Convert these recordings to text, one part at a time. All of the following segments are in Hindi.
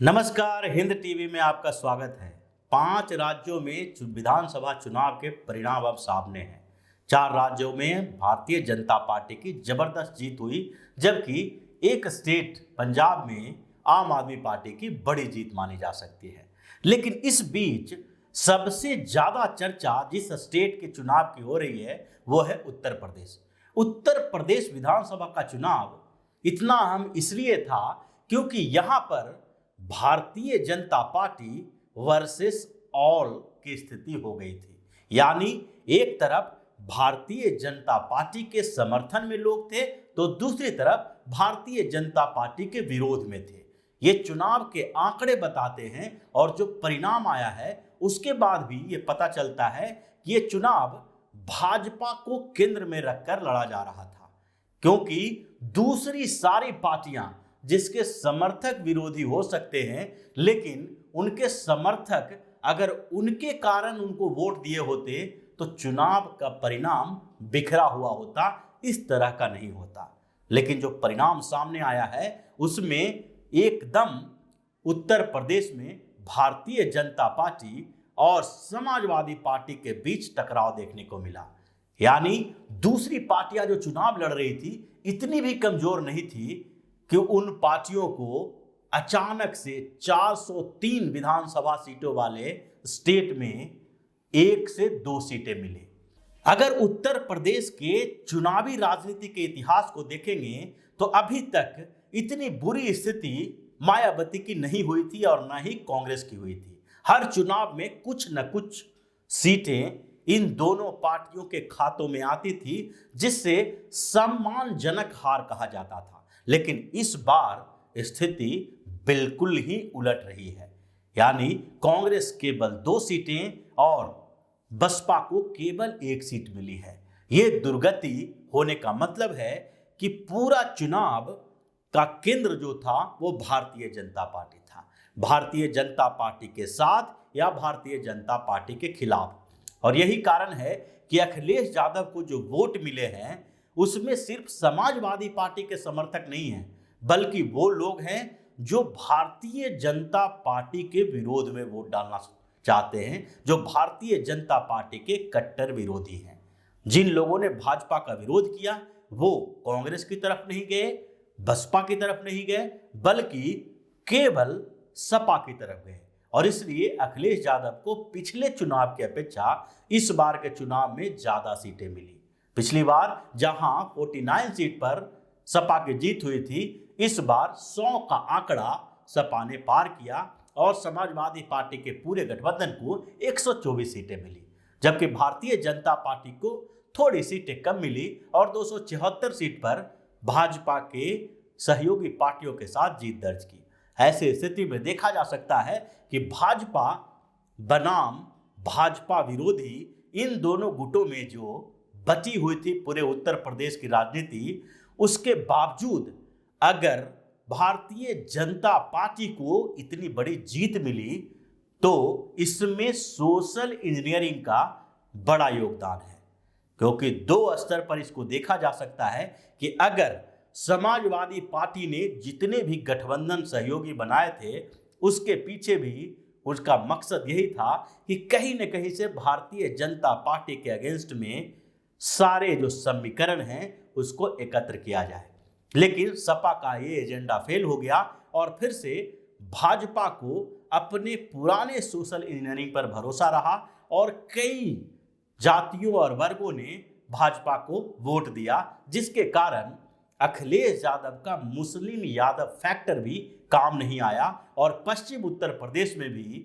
नमस्कार, हिंद टीवी में आपका स्वागत है। 5 राज्यों में विधानसभा चुनाव के परिणाम अब सामने हैं। 4 राज्यों में भारतीय जनता पार्टी की जबरदस्त जीत हुई, जबकि एक स्टेट पंजाब में आम आदमी पार्टी की बड़ी जीत मानी जा सकती है। लेकिन इस बीच सबसे ज्यादा चर्चा जिस स्टेट के चुनाव की हो रही है वो है उत्तर प्रदेश। उत्तर प्रदेश विधानसभा का चुनाव इतना अहम इसलिए था क्योंकि यहां पर Bharatiya Janata party versus all की स्थिति हो गई थी। यानी एक तरफ भारतीय जनता पार्टी के समर्थन में लोग थे तो दूसरी तरफ भारतीय जनता पार्टी के विरोध में थे। ये चुनाव के आंकड़े बताते हैं और जो परिणाम आया है उसके बाद भी ये पता चलता है कि ये चुनाव भाजपा को केंद्र में रखकर लड़ा जा रहा था, क्योंकि दूसरी सारी पार्टियां जिसके समर्थक विरोधी हो सकते हैं, लेकिन उनके समर्थक अगर उनके कारण उनको वोट दिए होते तो चुनाव का परिणाम बिखरा हुआ होता, इस तरह का नहीं होता। लेकिन जो परिणाम सामने आया है उसमें एकदम उत्तर प्रदेश में भारतीय जनता पार्टी और समाजवादी पार्टी के बीच टकराव देखने को मिला। यानी दूसरी पार्टियां जो चुनाव लड़ रही थी इतनी भी कमजोर नहीं थी कि उन पार्टियों को अचानक से 403 विधानसभा सीटों वाले स्टेट में 1 से 2 सीटें मिली। अगर उत्तर प्रदेश के चुनावी राजनीति के इतिहास को देखेंगे तो अभी तक इतनी बुरी स्थिति मायावती की नहीं हुई थी और न ही कांग्रेस की हुई थी। हर चुनाव में कुछ न कुछ सीटें इन दोनों पार्टियों के खातों में आती थी, जिससे सम्मानजनक हार कहा जाता था। लेकिन इस बार स्थिति बिल्कुल ही उलट रही है। यानी कांग्रेस केवल 2 सीटें और बसपा को केवल 1 सीट मिली है। यह दुर्गति होने का मतलब है कि पूरा चुनाव का केंद्र जो था वो भारतीय जनता पार्टी था। भारतीय जनता पार्टी के साथ या भारतीय जनता पार्टी के खिलाफ। और यही कारण है कि अखिलेश यादव को जो वोट मिले हैं उसमें सिर्फ समाजवादी पार्टी के समर्थक नहीं हैं, बल्कि वो लोग हैं जो भारतीय जनता पार्टी के विरोध में वोट डालना चाहते हैं, जो भारतीय जनता पार्टी के कट्टर विरोधी हैं। जिन लोगों ने भाजपा का विरोध किया वो कांग्रेस की तरफ नहीं गए, बसपा की तरफ नहीं गए, बल्कि केवल सपा की तरफ गए। और इसलिए अखिलेश यादव को पिछले चुनाव की अपेक्षा इस बार के चुनाव में ज्यादा सीटें मिली। पिछली बार जहां 49 सीट पर सपा की जीत हुई थी, इस बार 100 का आंकड़ा सपा ने पार किया और समाजवादी पार्टी के पूरे गठबंधन को 124 सीटें मिली, जबकि भारतीय जनता पार्टी को थोड़ी सीटें कम मिली और 274 सीट पर भाजपा के सहयोगी पार्टियों के साथ जीत दर्ज की। ऐसे स्थिति में देखा जा सकता है कि भाजपा बनाम भाजपा विरोधी इन दोनों गुटों में जो बची हुई थी पूरे उत्तर प्रदेश की राजनीति, उसके बावजूद अगर भारतीय जनता पार्टी को इतनी बड़ी जीत मिली तो इसमें सोशल इंजीनियरिंग का बड़ा योगदान है। क्योंकि 2 स्तर पर इसको देखा जा सकता है कि अगर समाजवादी पार्टी ने जितने भी गठबंधन सहयोगी बनाए थे उसके पीछे भी उसका मकसद यही था कि कहीं न कहीं से भारतीय जनता पार्टी के अगेंस्ट में सारे जो समीकरण हैं उसको एकत्र किया जाए। लेकिन सपा का ये एजेंडा फेल हो गया और फिर से भाजपा को अपने पुराने सोशल इंजीनियरिंग पर भरोसा रहा और कई जातियों और वर्गों ने भाजपा को वोट दिया, जिसके कारण अखिलेश यादव का मुस्लिम यादव फैक्टर भी काम नहीं आया और पश्चिम उत्तर प्रदेश में भी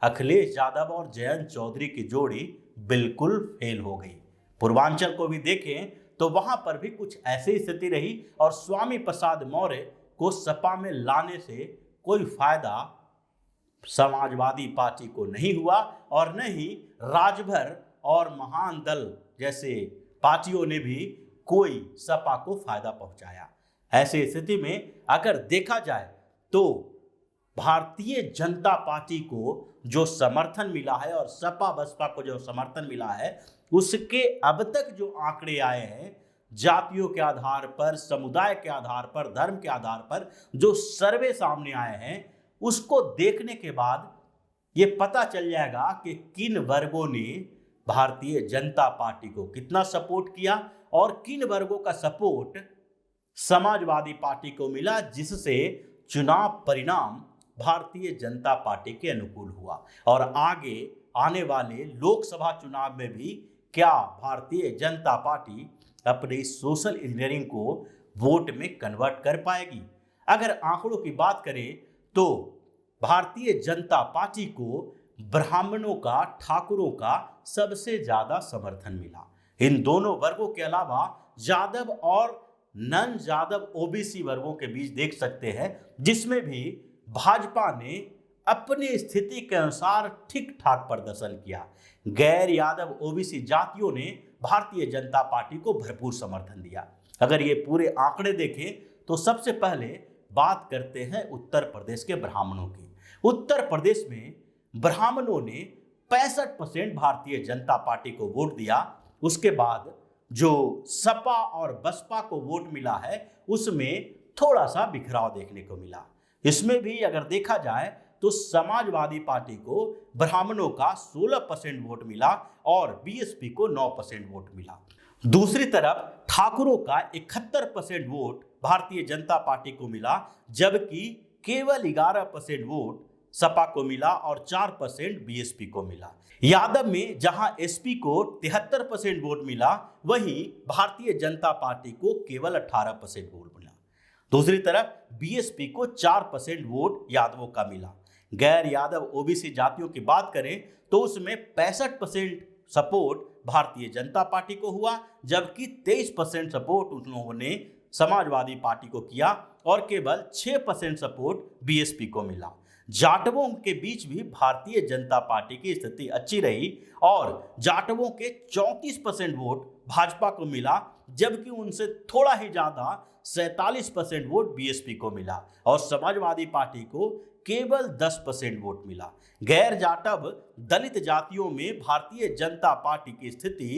अखिलेश यादव और जयंत चौधरी की जोड़ी बिल्कुल फेल हो गई। पूर्वांचल को भी देखें तो वहां पर भी कुछ ऐसी स्थिति रही और स्वामी प्रसाद मौर्य को सपा में लाने से कोई फायदा समाजवादी पार्टी को नहीं हुआ और न ही राजभर और महान दल जैसे पार्टियों ने भी कोई सपा को फायदा पहुंचाया। ऐसी स्थिति में अगर देखा जाए तो भारतीय जनता पार्टी को जो समर्थन मिला है और सपा बसपा को जो समर्थन मिला है उसके अब तक जो आंकड़े आए हैं जातियों के आधार पर, समुदाय के आधार पर, धर्म के आधार पर जो सर्वे सामने आए हैं उसको देखने के बाद ये पता चल जाएगा कि किन वर्गों ने भारतीय जनता पार्टी को कितना सपोर्ट किया और किन वर्गों का सपोर्ट समाजवादी पार्टी को मिला, जिससे चुनाव परिणाम भारतीय जनता पार्टी के अनुकूल हुआ। और आगे आने वाले लोकसभा चुनाव में भी क्या भारतीय जनता पार्टी अपने सोशल इंजीनियरिंग को वोट में कन्वर्ट कर पाएगी? अगर आंकड़ों की बात करें तो भारतीय जनता पार्टी को ब्राह्मणों का, ठाकुरों का सबसे ज्यादा समर्थन मिला। इन दोनों वर्गों के अलावा यादव और नन यादव ओबीसी वर्गों के बीच देख सकते हैं, जिसमें भी भाजपा ने अपनी स्थिति के अनुसार ठीक ठाक प्रदर्शन किया। गैर यादव ओबीसी जातियों ने भारतीय जनता पार्टी को भरपूर समर्थन दिया। अगर ये पूरे आंकड़े देखें तो सबसे पहले बात करते हैं उत्तर प्रदेश के ब्राह्मणों की। उत्तर प्रदेश में ब्राह्मणों ने 65% भारतीय जनता पार्टी को वोट दिया। उसके बाद जो सपा और बसपा को वोट मिला है उसमें थोड़ा सा बिखराव देखने को मिला। इसमें भी अगर देखा जाए तो समाजवादी पार्टी को ब्राह्मणों का 16% वोट मिला और बीएसपी को 9% वोट मिला। दूसरी तरफ ठाकुरों का 71% वोट भारतीय जनता पार्टी को मिला, जबकि केवल 11% वोट सपा को मिला और 4% बीएसपी को मिला। यादव में जहां एसपी को 73% वोट मिला, वहीं भारतीय जनता पार्टी को केवल 18% वोट मिला। दूसरी तरफ बीएसपी को 4% वोट यादवों का मिला। गैर यादव ओबीसी जातियों की बात करें तो उसमें 65% सपोर्ट भारतीय जनता पार्टी को हुआ, जबकि 23% सपोर्ट उन लोगों ने समाजवादी पार्टी को किया और केवल 6% सपोर्ट बीएसपी को मिला। जाटवों के बीच भी भारतीय जनता पार्टी की स्थिति अच्छी रही और जाटवों के 34% वोट भाजपा को मिला, जबकि उनसे थोड़ा ही ज्यादा 47% वोट बीएसपी को मिला और समाजवादी पार्टी को केवल 10% वोट मिला। गैर जाटव दलित जातियों में भारतीय जनता पार्टी की स्थिति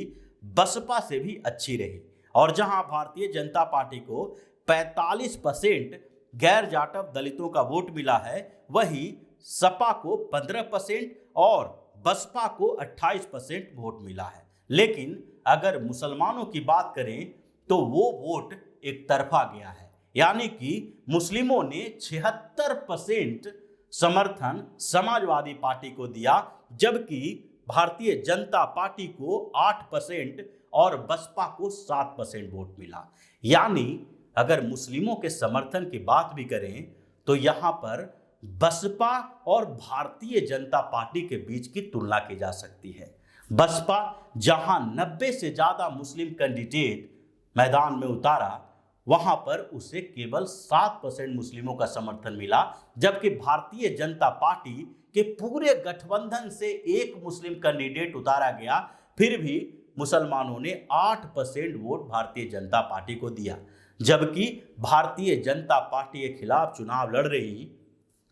बसपा से भी अच्छी रही और जहां भारतीय जनता पार्टी को 45% गैर जाटव दलितों का वोट मिला है, वहीं सपा को 15% और बसपा को 28% वोट मिला है। लेकिन अगर मुसलमानों की बात करें तो वो वोट एक तरफा गया है, यानी कि मुस्लिमों ने 76% समर्थन समाजवादी पार्टी को दिया, जबकि भारतीय जनता पार्टी को 8% और बसपा को 7% वोट मिला। यानी अगर मुस्लिमों के समर्थन की बात भी करें तो यहां पर बसपा और भारतीय जनता पार्टी के बीच की तुलना की जा सकती है। बसपा जहां 90 से ज्यादा मुस्लिम कैंडिडेट मैदान में उतारा, वहां पर उसे केवल 7% मुस्लिमों का समर्थन मिला, जबकि भारतीय जनता पार्टी के पूरे गठबंधन से एक मुस्लिम कैंडिडेट उतारा गया, फिर भी मुसलमानों ने 8% वोट भारतीय जनता पार्टी को दिया। जबकि भारतीय जनता पार्टी के खिलाफ चुनाव लड़ रही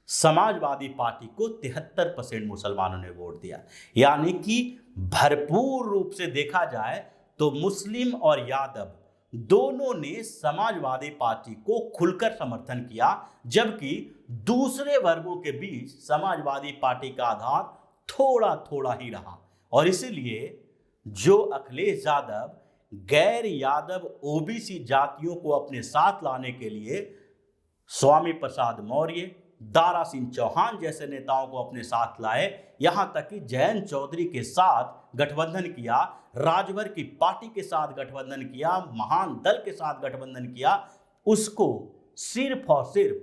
समाजवादी पार्टी को 73% मुसलमानों ने वोट दिया। यानी कि भरपूर रूप से देखा जाए तो मुस्लिम और यादव दोनों ने समाजवादी पार्टी को खुलकर समर्थन किया, जबकि दूसरे वर्गों के बीच समाजवादी पार्टी का आधार थोड़ा थोड़ा ही रहा। और इसलिए जो अखिलेश यादव गैर यादव ओबीसी जातियों को अपने साथ लाने के लिए स्वामी प्रसाद मौर्य, दारा सिंह चौहान जैसे नेताओं को अपने साथ लाए, यहां तक कि जयंत चौधरी के साथ गठबंधन किया, राजभर की पार्टी के साथ गठबंधन किया, महान दल के साथ गठबंधन किया, उसको सिर्फ और सिर्फ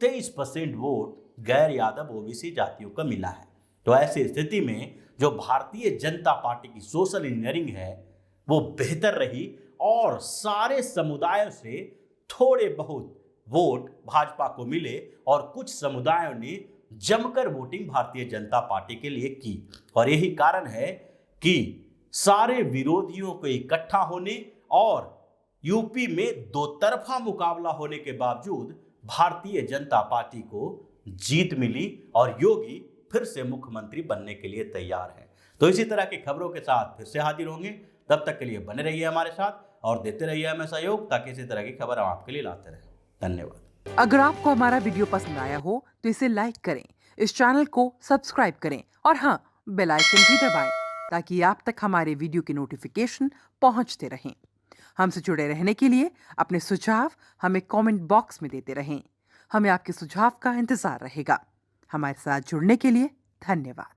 23% वोट गैर यादव ओबीसी जातियों का मिला है। तो ऐसी स्थिति में जो भारतीय जनता पार्टी की सोशल इंजीनियरिंग है वो बेहतर रही और सारे समुदायों से थोड़े बहुत वोट भाजपा को मिले और कुछ समुदायों ने जमकर वोटिंग भारतीय जनता पार्टी के लिए की। और यही कारण है कि सारे विरोधियों को इकट्ठा होने और यूपी में दो तरफा मुकाबला होने के बावजूद भारतीय जनता पार्टी को जीत मिली और योगी फिर से मुख्यमंत्री बनने के लिए तैयार है। तो इसी तरह की खबरों के साथ फिर से हाजिर होंगे। तब तक के लिए बने रहिए हमारे साथ और देते रहिए हमें सहयोग, ताकि इसी तरह की खबर हम आपके लिए लाते रहें। धन्यवाद। अगर आपको हमारा वीडियो पसंद आया हो तो इसे लाइक करें, इस चैनल को सब्सक्राइब करें और हाँ, बेल आइकन भी दबाएं ताकि आप तक हमारे वीडियो के नोटिफिकेशन पहुंचते रहें। हमसे जुड़े रहने के लिए अपने सुझाव हमें कमेंट बॉक्स में देते रहें। हमें आपके सुझाव का इंतजार रहेगा। हमारे साथ जुड़ने के लिए धन्यवाद।